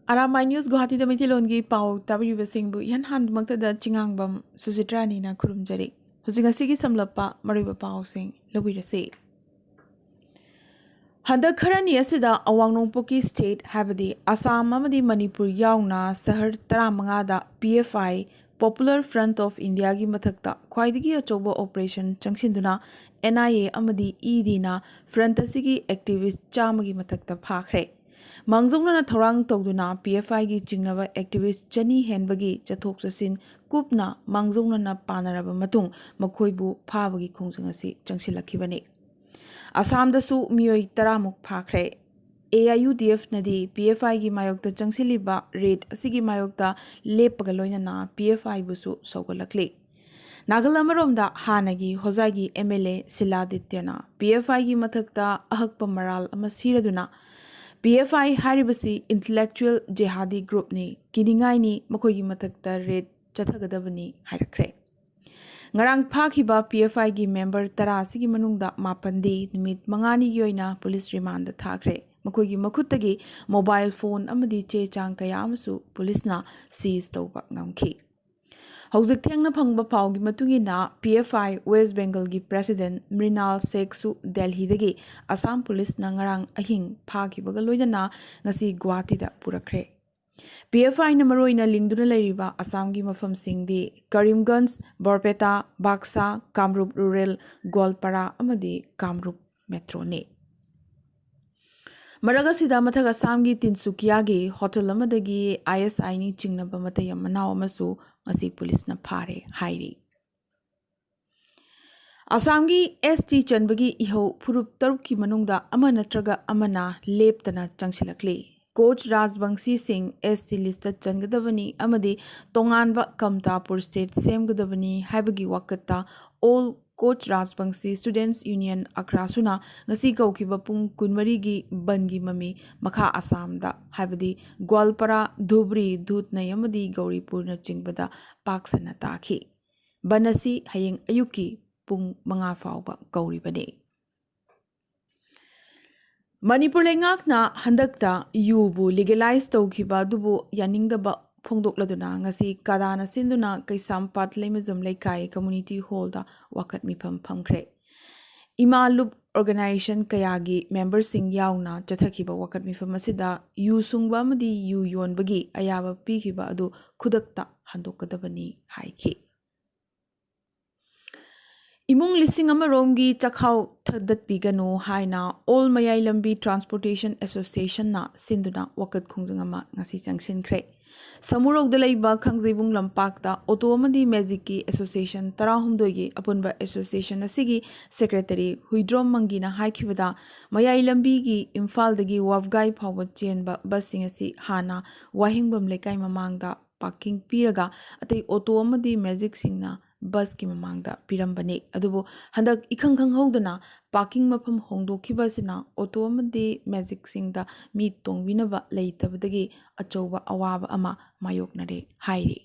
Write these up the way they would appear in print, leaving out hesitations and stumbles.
Arambai News Guwahati da Maitilongi pau tabiribasingbu yan handmaktada chingangbam Susitrani na kurumjari. Husingasigi samlapa mariba pausing lawirasi. Handak kharani asida awangnongpoki state habadi Assam amadi Manipur yauna sahar taramangada PFI Popular Front of India gi mathakta khwaidigi achoba operation changsinduna NIA amadi ED na front asigi activist chamagi mathakta phakre. Mangzongna thorang togduna PFI gi chingnaba activist chani henbagi chathok chasin kupna mangzongna na panaraba matung makhoibu phabagi khongjang asi changsilakibani. Assam dasu miyoi taramuk phakre. AIUDF nadi PFI gi mayokta changsiliba rate asigi mayokta lepaga loinana PFI busu sogalakli. Nagalamaromda hanagi hozagi MLA Siladityana PFI gi mathakta ahakpa maral ama siraduna PFI haribasi intellectual jihadi group ni kiningai ni makoigi mathakta rate chathagadabani hairakre. Ngarang phakiba PFI gi member tara asigi manungda mapandi nimit mangani gi oina police remand thakre. Makoigi makhutagi mobile phone amadi che chang kaya amasu police na seize tawba ngamki. Hauzik thengna phangba pawgi matungina PFI West Bengal gi President Mrinal Sheikh su Delhi dagi Assam Police na ngarang ahing phakibaga loinana ngasi Guwahati da purakre. PFI na maroina lingduna lairiba Assam gi mafam singdi Karimganj, Borpeta, Baksa, Kamrup Rural, Golpara amadi Kamrup Metro ne. Maragasida mathaga Assam gi Tinsukia gi hotel amadagi ISI ni chingnaba matayam manaw amasu ngasi police na phare hairi. Assam gi ST chanbagi iho purup taruki manungda ama natraga amana leptana changsilakli. Coach Rajbangsi Singh ST list changadabani amadi tonganba Kamtapur state semgadabani haibagi wakata all Coach Rajbangsi Students Union Akrasuna ngasi kaukiba pung kunmari gi bangi mami makha Assam da haibadi Gwalpara Dhubri Dhutnai amadi Gauripur na chingbada paksana taki. Banasi hayeng ayuki pung mga fauba gauribani. Manipur lengakna handakta yubu legalize tawkiba dubu yaningdaba phongdokladuna ngasi kadana sinduna kaisampat lemazam leikai community hall da wakat mipam phamkre. Imalup organization kayagi members sing yauna chathakiba wakat mifam asida yu sungba amadi yu yonbagi ayaba pikiba adu khudakta handokadabani haiki. Imung lising amarongi chakhau thadat pigano haina All Mayai Lambi Transportation Association na sinduna wakat khungjangama ngasi changsinkre. Samurok dalaiba khangjaibung lampakta auto amadi magic association tarahumdoi apunba association asigi secretary Huidrom Mangina haikibada Mayai Lambi gi Imphal dagi Wafgai phawat chenba busing asi hana wahingbam lekai mamangda parking piraga atei auto amadi magic singna bus ki mamangda pirambane adubo handak ikhang khang hodana parking mafam hongdokhiba sina auto amadi magic singda mi tongwinaba leitabadagi achoba awaba ama mayoknare hairi.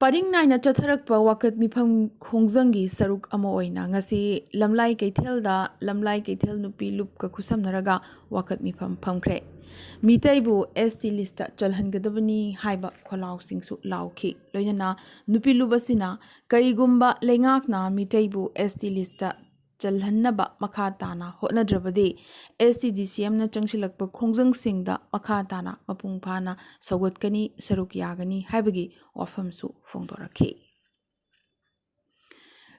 Paring naina chatharakpa wakat mifam khongjanggi saruk ama oina ngasi lamlai kaithel nupi lupka khusamnaraga wakat mifam phamkre. Mitaibu ST lista chalhangadabani haiba kholau singsu lauki loinana nupi lubasina karigumba lengakna mitaibu ST lista chalhannaba makhatana hotnadrabadi STDCM na changsilakpa khongjang singda makhatana mapungphana sagotkani saruk yagani haibagi wafamsu phongdorakhi.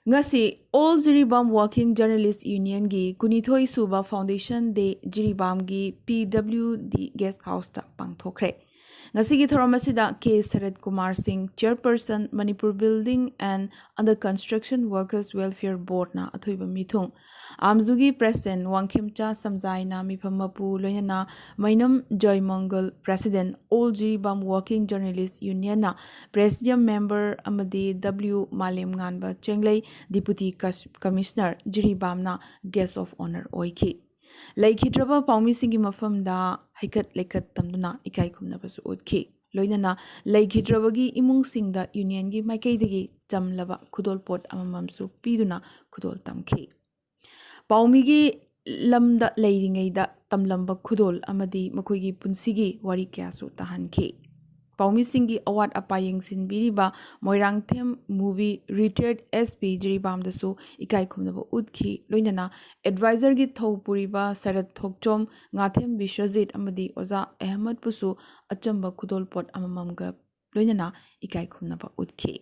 Ngasi All Jiribam Working Journalist Union gi Kunithoi Suba Foundation de Jiribam gi PWD Guest House ta pangthokre. Ngasi gi thoramasida K Sarat Kumar Singh Chairperson Manipur Building and Under Construction Workers Welfare Board na athoiba mithung Amzugi President Wangkhimcha Samjai na miphammapu loyana Mainam Joy Mangal President All Jiribam Working Journalist Union na Presidium Member amadi W Malem Nganba Chenglei Deputy Commissioner Jiribam na Guest of Honor oiki. Laikhidraba paumi singi mafamda haikat laikat tamduna ikai khumnabasu odki. Loinana laikhidrabagi imung singda union gi maikaidagi chamlaba khudol pot amamamsu piduna khudol tamki. Paumi gi lamda leiringeida tamlamba khudol amadi makoigi punsigi wari kyasu tahanki. Paumisingi awat apa yengsinbiriba Moirangthem movie retired SP Jiribamdasu ikai khumnaba udki loinana advisor gi thopuriba Sarat Thokchom Ngathem Bishwajit amadi Oza Ahmad pusu achamba khudol pot amamamga loinana ikai khumnaba udki.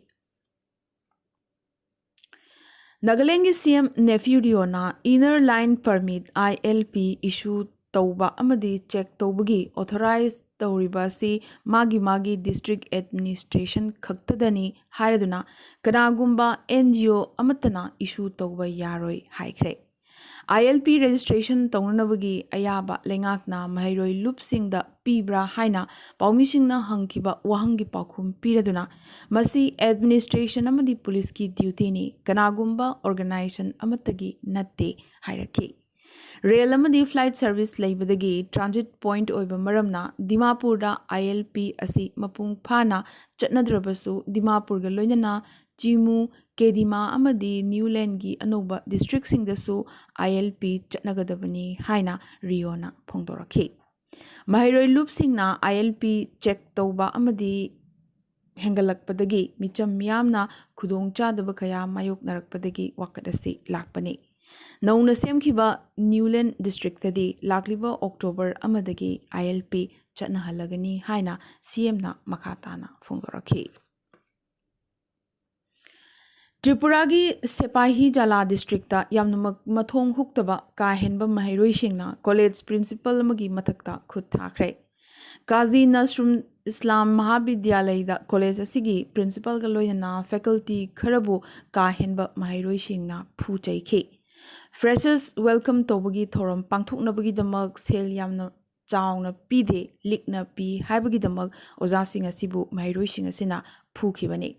Nagaland CM nephew Riona inner line permit ILP issue tauba amadi check taubagi authorized tauriba si magi district administration khaktadani hairaduna kanagumba NGO amatana issue tauba yaroi haikre. ILP registration taunanabagi ayaba lengakna mahairoi lupsingda pibra haina paumishingna hangkiba wahangi pakhum piraduna masi administration amadi police ki duty ni kanagumba organization amatagi natte hairaki. Rail amadi flight service laibadagi transit point oiba maramna Dimapurda ILP asi mapung phana chatnadrabasu Dimapurga loinana Chimu Kedima amadi Newland gi anoba district singdasu ILP chatnagadabani haina Riona phongdorakhi. Mahairoi loop singna ILP check tauba amadi hengalakpadagi micham miyamna khudong chadaba kaya mayok narakpadagi wakadasi lakpani. Nauna semkhiba Newland district tadi lakliba October amadagi ILP chatnahalagani haina CM na makatana phongdorakhi. Tripura gi Sepahi Jala district ta yamna mathong huktaba kahenba mahairoi singna college principal amagi mathakta khut thakre. Kazi Nasrum Islam Mahavidyalay da college asigi principal ga loinana faculty kharabu kahenba mahairoi singna phu chaikhe. Freshers welcome tobagi thoram pangthoknabagi damak sel yamna chawna pide likna pi haibagi damak oja sing asibu mahairoi sing asina phu khibani.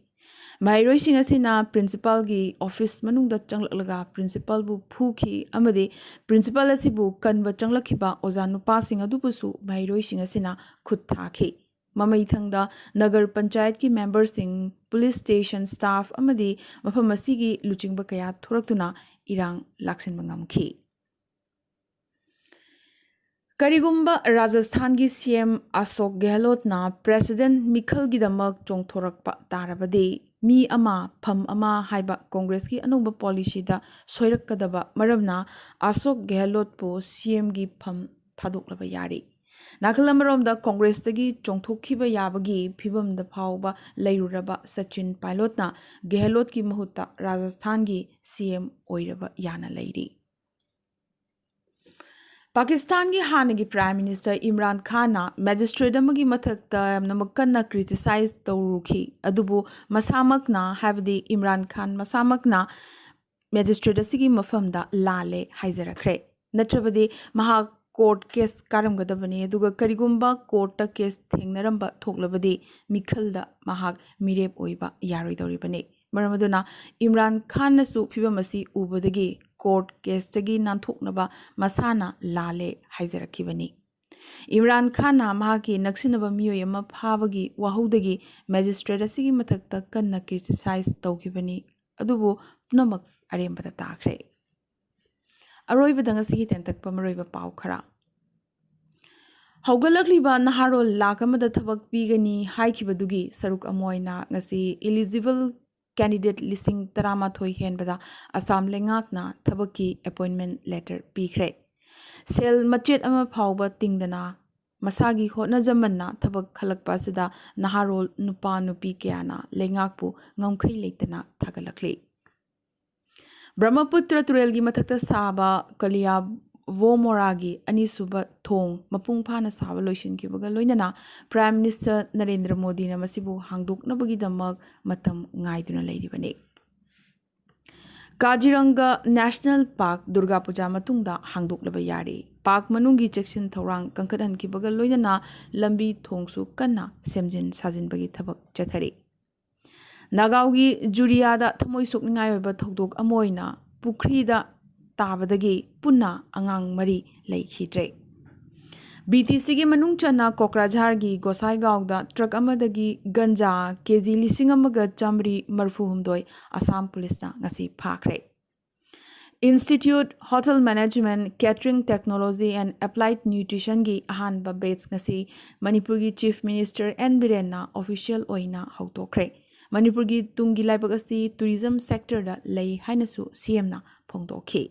Mahairoi sing asina principal gi office manungda changlaklaga principal bu phu khi amade principal asibu kanba changlakhiba oja nupa sing adupusu mahairoi sing asina khut thakhi. Mamai thangda Nagar Panchayat ki member sing police station staff amade mafam asigi luchingba kaya thoraktuna irang laksin mangamki. Karigumba Rajasthan gi CM Ashok Gehlot na President Mikhal Gidamak chongthorakpa tarabade mi ama pham ama haiba Congress ki anuba policy da soirakkadaba maramna Ashok Gehlot po CM gi pham thadoklaba yari. Nakalamarom da Congress tagi chongthokhiba yabagi phibam da phawba leiruraba Sachin Pilot na Gehlot ki mahutta Rajasthan gi CM oiraba yana leiri. Pakistan ki hanagi Prime Minister Imran Khan na magistrate amagi mathakta namakkanna criticize tawrukhi adubu masamakna habdi Imran Khan masamakna magistrate asigi mafamda lale haizarakre natrabadi maha court case karamgadabani aduga karigumba court ta case thengnaramba thoklabadi mikhalda mahak mirep oiba yaroidoribani maramaduna Imran Khan nasu phibamasi ubadagi court case tagi nanthoknaba masana lale haizarakibani. Imran Khan na mahaki naksinaba miyoy ama phabagi wahodagi magistrate asigi mathakta kanna criticize tawkibani adubu punamak arembada takhre. Aroibada ngasigi tentakpa maroiba pau khara. Haugalakliba naharol lakamada thabak pigani haikibadugi saruk amoyna ngasi eligible candidate listing taramathoi henbada Assam lengakna thabaki appointment letter pikre. Sel machet ama phawba tingdana masagi hotna jamanna thabak khalakpa sida naharol nupa nupi kyana lengakpu ngamkhai leitana thagalakli. Brahmaputra Turelgi mathakta saba Kalia Vomoragi Anisuba Thong Mapung Phana Saba Loishin Kibaga Loinana Prime Minister Narendra Modi na masibu hangduk nabagi damak matam ngaiduna leiribani. Kaziranga National Park Durga Puja matungda hangduk labayari. Park manungi checksin thorang kangkadan kibaga loinana lambi thongsu kanna semjin sajin bagi thabak chathari. Nagaugi Juriada Thamoi Sukningai oiba thokdok amoina Pukrida Tabadagi Punna Angang Mari Leikhidre. BTC gi manung chana Kokrajhar gi Gosai Gaugda truck amadagi ganja kg lising amaga chamri marfu humdoi Assam police na ngasi phakre. Institute Hotel Management, Catering Technology and Applied Nutrition gi ahanba batch ngasi Manipur gi Chief Minister N Biren na official oina hautokre. Manipur gi tungi laibag asi tourism sector da lay hainasu CM na phongdokhi.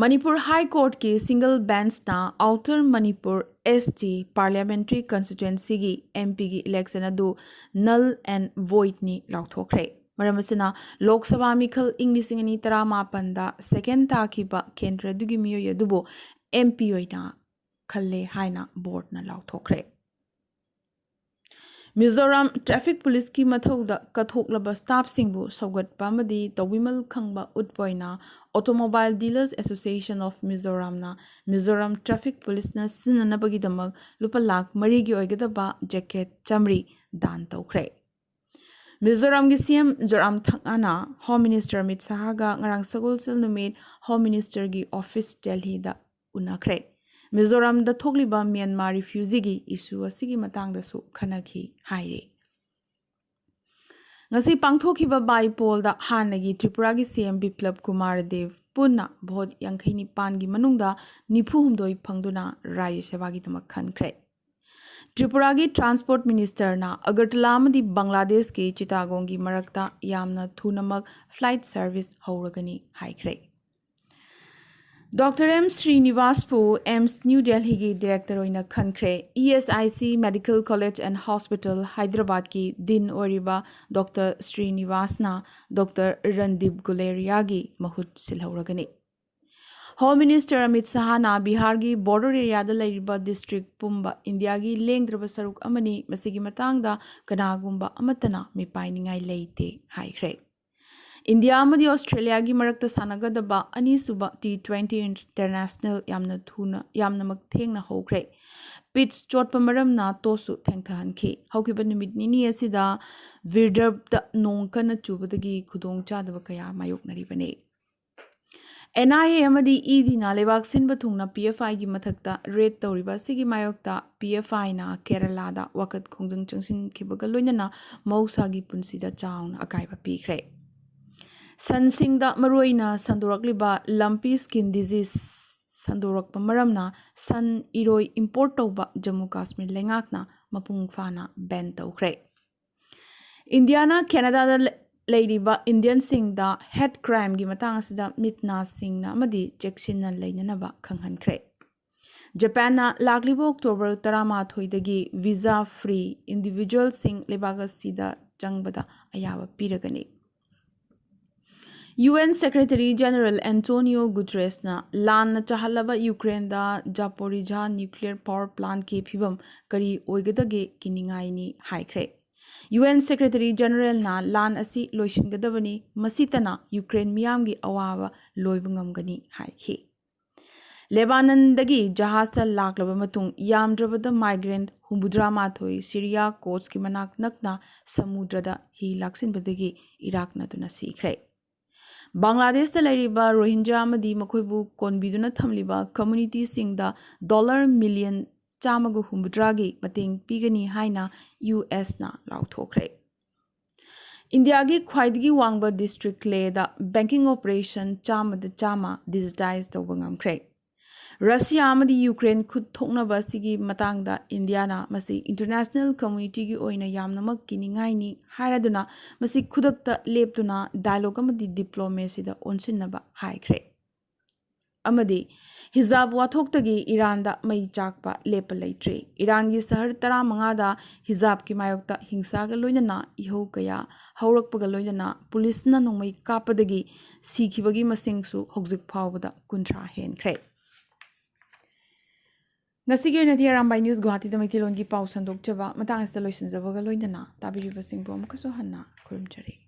Manipur High Court ki single bench na Outer Manipur ST Parliamentary Constituency gi MP gi election adu null and void ni lauthokre. Maramasina Lok Sabha Mikhal Inglising ni Taramapanda second takiba Kendra dugi miyo yadubo MP oina khalle haina board na lauthokre. Mizoram Traffic Police ki mathauda kathoklaba staff singbu saugatpa amadi tawimal khangba utpoina Automobile Dealers Association of Mizoram na Mizoram Traffic Police na sinanabagi damak lupa lakh marigi oigadaba jacket chamri dan tawkre. Mizoram gi CM Joram Thangana Home Minister Amit Sahaga ngarang sagol sel numit Home Minister gi office Delhi da unakre. Mizoram da thogliba Myanmar refugee gi issue asigi matang da su khanaki haire. Ngasi pangthokiba bypoll da hanagi Tripura gi CM Biplab Kumar Dev punna bhot yangkhaini pan gi manungda nifu humdoi phangduna Rajya Sabha gi tamak khankre. Tripura gi Transport Minister na Agartala amadi Bangladesh ki Chittagong gi marakta yamna thunamak flight service hauragani haikre. Dr. M. Srinivaspu, AIMS New Delhi ki Director oina khankre. ESIC Medical College and Hospital Hyderabad ki din oriba Dr. Srinivasna Dr. Randeep Guleria gi mahut silhauragani. Home Minister Amit Sahana Bihar gi border area da lairiba district pumba India gi lengdraba saruk amani masigi matangda kanagumba amatana mipainingai leite haikre. India amadi Australia gi marakta sanagadaba ani suba T20 International yamna makthengna hokre. Pitch chotpa maramna tosu thengthahanki. Haukiba numit nini asida Virdab da nongkana chubadagi khudong chadaba kaya mayoknaribane. NIA amadi ED na lebak sinba thungna PFI gi mathakta rate tawriba sigi mayokta PFI na Kerala da wakat khongjang changsin khibaga loinana mausa gi punsida chaun akaiba pikre. Sansingda maroina sandorakliba lumpy skin disease sandorakpa maramna san iroi import tawba Jammu Kashmir lengakna mapung fana ban tawkre. Indiana Canada da Lairiba Indian Singda head crime gi matang asida mitna singna amadi cheksinna leinanaba khanghankre. Japan na laglibo October 13 dagi visa free individual sing lebaga sida changbada ayaba piragani. UN Secretary General Antonio Guterres na lan na chahalaba Ukraine da Zaporizhzhia nuclear power plant ke phibam kari oigadage kiningai ni haikre. UN Secretary General na lan asi loisingadabani masitana Ukraine miyamgi awaba loibungamgani haikhi. Lebanon dagi jahasa laklaba matung yamdrabada migrant humbudra mathoi Syria coast ki manak nakna samudrada hi laksinbadagi Iraq na tuna sikre. Bangladesh da lairiba Rohingya amadi makoibu konbiduna thamliba community singda $1 million chamagu humbudragi mateng pigani haina US na lauthokre. India gi khwaidigi wangba district le da banking operation chama digitized tawbangamkre. Russia amadi Ukraine khud thoknaba sigi matangda India na masi international community gi oina yamnamak kiningai ni hairaduna masi khudakta leptuna dialogue amadi diplomacy da onsinnaba haikre. Amadi hijab wathoktagi Iran da mai chakpa lepa leitre. Iran gi sahar 15 da hijab ki mayokta hingsa ga loinana ihau kaya haurakpaga loinana police na nongmai kapadagi sikhibagi masingsu hogjik phawbada kuntra henkre. Ngasigi oina Arambai News Guwahati da maithilon gi pau sandok chaba matang asta loisinjabaga loinana tabiriba singbo amakaso hanna khurumjari.